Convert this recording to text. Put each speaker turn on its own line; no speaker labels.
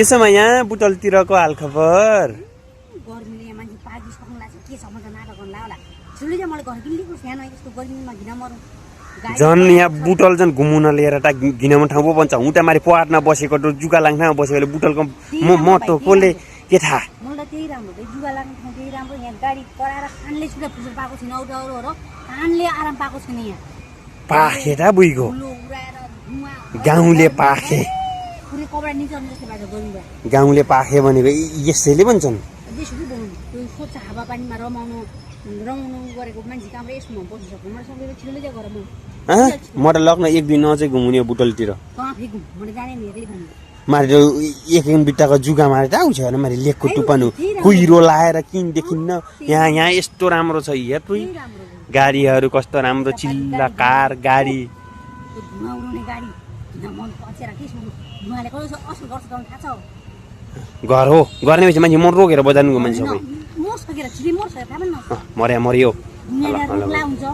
त्यसोमा यहाँ बुटलतिरको हालखबर
गर्मीले यहाँ मान्छे पागी सक्नु लाग्छ के छ मजा नाटक गर्नु होला सुले चाहिँ मैले घर किन्दिएको सानो यस्तो गर्मीमा घिन मरौँ
झन् यहाँ बुटल झन् घुमुन लिएर त घिनामा ठाउँ पो भन्छ हुँ त मारे पहाडमा बसेको जुगा लाङमा बसेको बुटलको महत्त्व कसले के थाहा
मलाई त्यही राम्रो हो जुगा लाग्ने ठाउँ त्यही राम्रो यहाँ गाडी पढाएर कानले छुट्टा फुसेर पाएको छैन अरू अरूहरू कानले आराम पाएको छैन यहाँ
पाखे त बुइगो गाउँले पाखे
पुरै कपडा निचाउनु जस्तो भएको गर्मी
गाउँले पाखे भनेको यसैले भन्छन्
त्यसरी बोल्नु त्यो स्वच्छ हावापानीमा रमाउनु गरेको मान्छे कहाँबाट यसमा बस्नु सक्नु मलाई सबैले छिटो चाहिँ गरौँ
म त लग्न एक दिन अझै घुम्ने बुटलतिर
कहाँ फेरि मैले जाने नि एक्लै भन्नु
मारे एक बिट्टाको जुगा मारे त आउँछ होइन मारे लेखको टुपानु कुहिरो लाएर किनदेखिन्न यहाँ यस्तो राम्रो छ हेर तुई गाडीहरू कस्तो राम्रो चिल्ला कार गाडी
धुवा उडाउने गाडी मन पचेर के सुन्नु धुवाले कसो असर गर्छ गाउँ थाहा छ
घर हो गर्ने मान्छे मान्छे मन रोकेर बजाउनुको मान्छे सबै
मोर सकेर छिरी मोर सकेर थाहा पनि
मर्यो
दुनियाँदार रुखला हुन्छ